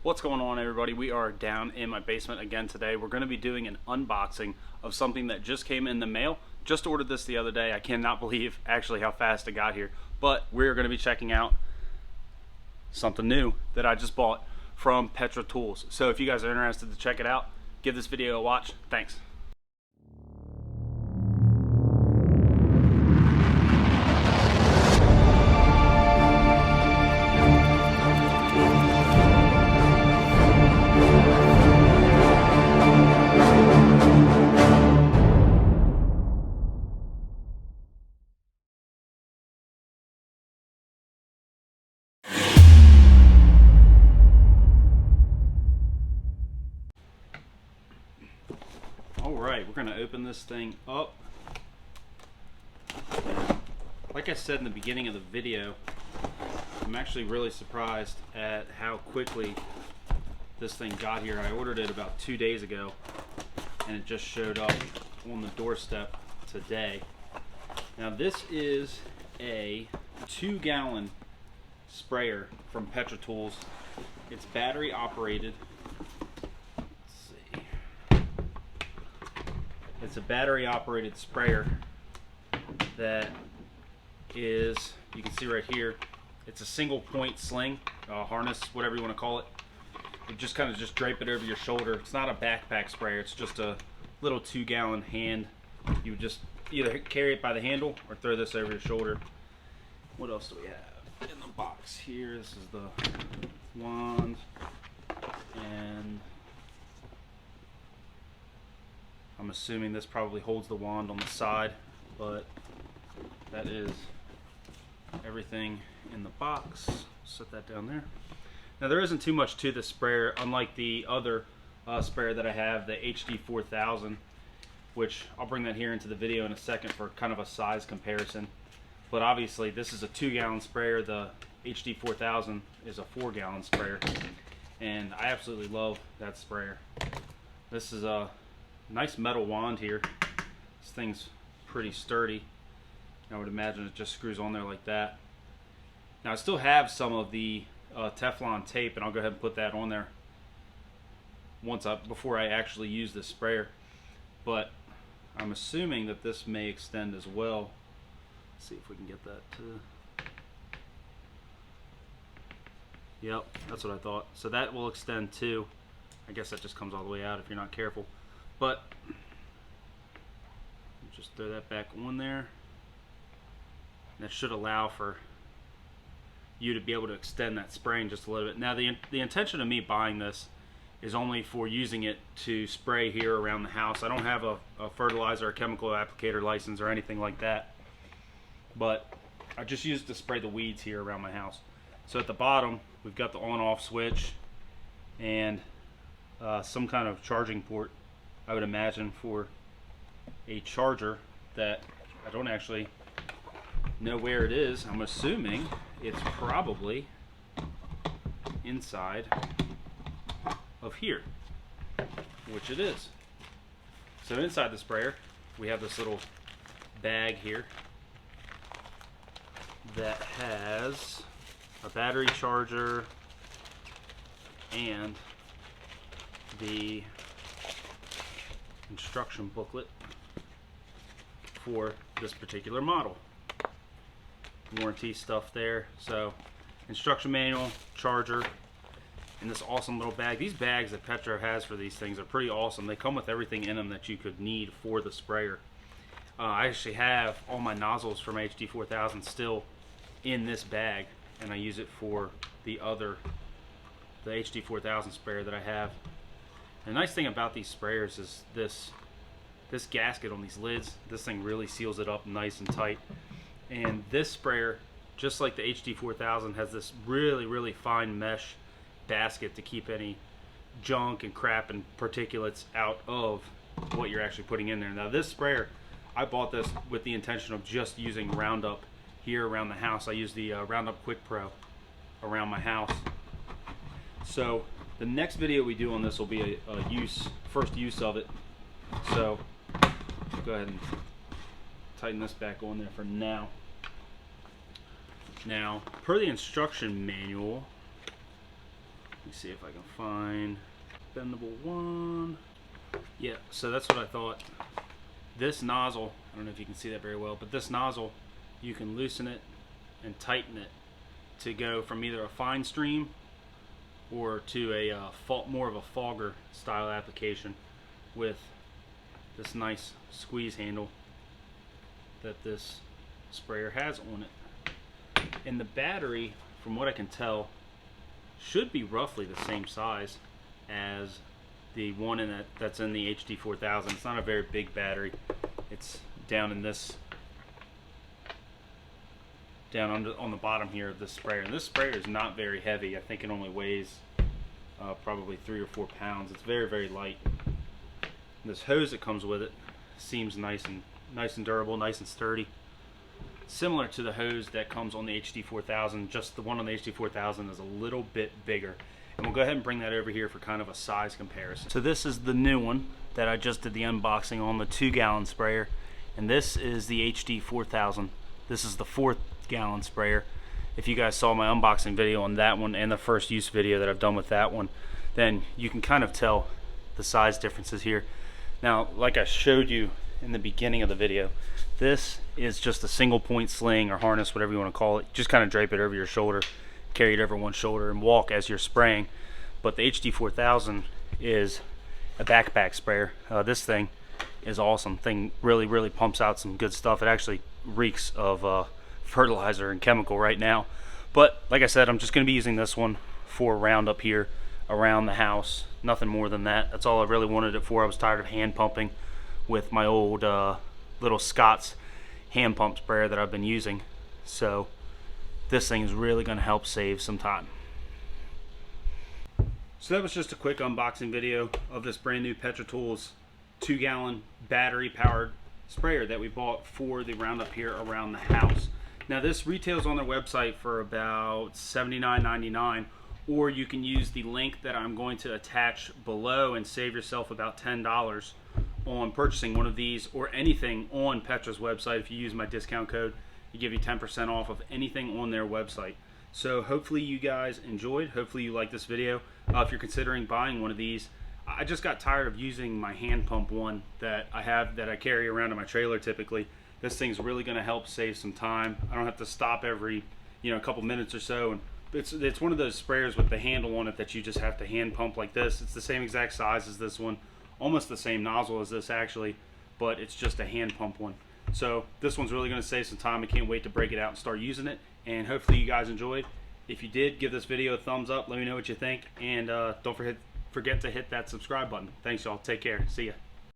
What's going on, everybody? We are down in my basement again today. We're going to be doing an unboxing of something that just came in the mail. Just ordered this the other day. I cannot believe actually how fast it got here. But we're going to be checking out something new that I just bought from Petra Tools. So if you guys are interested to check it out, give this video a watch. Thanks. Alright, we're going to open this thing up. Like I said in the beginning of the video, I'm actually really surprised at how quickly this thing got here. I ordered it about 2 days ago and it just showed up on the doorstep today. Now this is a 2-gallon sprayer from Petra Tools. It's battery operated. It's a battery operated sprayer that is, you can see right here, it's a single point sling, harness, whatever you want to call it. You just kind of just drape it over your shoulder. It's not a backpack sprayer, it's just a little 2-gallon hand. You would just either carry it by the handle or throw this over your shoulder. What else do we have in the box here? This is the wand, and I'm assuming this probably holds the wand on the side, but that is everything in the box. Set that down there. Now there isn't too much to this sprayer, unlike the other sprayer that I have, the HD 4000, which I'll bring that here into the video in a second for kind of a size comparison. But obviously this is a 2-gallon sprayer. The HD 4000 is a 4-gallon sprayer, and I absolutely love that sprayer. This is a nice metal wand here. This thing's pretty sturdy. I would imagine it just screws on there like that. Now I still have some of the Teflon tape, and I'll go ahead and put that on there before I actually use this sprayer. But I'm assuming that this may extend as well. Let's see if we can get that to. Yep, that's what I thought. So that will extend too. I guess that just comes all the way out if you're not careful. But just throw that back on there. That should allow for you to be able to extend that spraying just a little bit. Now the intention of me buying this is only for using it to spray here around the house. I don't have a fertilizer or chemical applicator license or anything like that, but I just use it to spray the weeds here around my house. So at the bottom we've got the on-off switch and some kind of charging port, I would imagine, for a charger that I don't actually know where it is. I'm assuming it's probably inside of here, which it is. So inside the sprayer we have this little bag here that has a battery charger and the instruction booklet for this particular model. Warranty stuff there. So instruction manual, charger, and this awesome little bag. These bags that Petra has for these things are pretty awesome. They come with everything in them that you could need for the sprayer. I actually have all my nozzles from HD 4000 still in this bag, and I use it for the HD 4000 sprayer that I have. The nice thing about these sprayers is this gasket on these lids. This thing really seals it up nice and tight. And this sprayer, just like the HD 4000, has this really fine mesh basket to keep any junk and crap and particulates out of what you're actually putting in there. Now this sprayer, I bought this with the intention of just using Roundup here around the house. I use the Roundup Quick Pro around my house. So the next video we do on this will be a first use of it. So go ahead and tighten this back on there for now. Now, per the instruction manual, me see if I can find bendable one. Yeah, so that's what I thought. This nozzle, I don't know if you can see that very well, but this nozzle, you can loosen it and tighten it to go from either a fine stream or to a more of a fogger style application with this nice squeeze handle that this sprayer has on it. And the battery, from what I can tell, should be roughly the same size as the one that's in the HD4000. It's not a very big battery. It's down in this, on the bottom here of this sprayer. And this sprayer is not very heavy. I think it only weighs probably 3 or 4 pounds. It's very, very light. And this hose that comes with it seems nice and durable, nice and sturdy. Similar to the hose that comes on the HD4000, just the one on the HD4000 is a little bit bigger. And we'll go ahead and bring that over here for kind of a size comparison. So this is the new one that I just did the unboxing on, the 2-gallon sprayer. And this is the HD4000. This is the 4-gallon sprayer. If you guys saw my unboxing video on that one and the first use video that I've done with that one, then you can kind of tell the size differences here. Now, like I showed you in the beginning of the video, this is just a single point sling or harness, whatever you want to call it. Just kind of drape it over your shoulder, carry it over one shoulder, and walk as you're spraying. But the HD4000 is a backpack sprayer. This thing is awesome. Thing really pumps out some good stuff. It actually reeks of fertilizer and chemical right now. But like I said, I'm just going to be using this one for a round up here around the house. Nothing more than that. That's all I really wanted it for. I was tired of hand pumping with my old little Scott's hand pump sprayer that I've been using. So this thing is really going to help save some time. So that was just a quick unboxing video of this brand new Petratools 2-gallon battery powered sprayer that we bought for the roundup here around the house. Now this retails on their website for about $79.99, or you can use the link that I'm going to attach below and save yourself about $10 on purchasing one of these or anything on Petra's website. If you use my discount code, you give you 10% off of anything on their website. So hopefully you guys enjoyed. Hopefully you like this video. If you're considering buying one of these, I just got tired of using my hand pump one that I carry around in my trailer typically. This thing's really going to help save some time. I don't have to stop every a couple minutes or so. And it's one of those sprayers with the handle on it that you just have to hand pump like this. It's the same exact size as this one, almost the same nozzle as this actually, but it's just a hand pump one. So this one's really going to save some time. I can't wait to break it out and start using it, and hopefully you guys enjoyed. If you did, give this video a thumbs up, let me know what you think, and don't forget to hit that subscribe button. Thanks y'all, take care, see ya.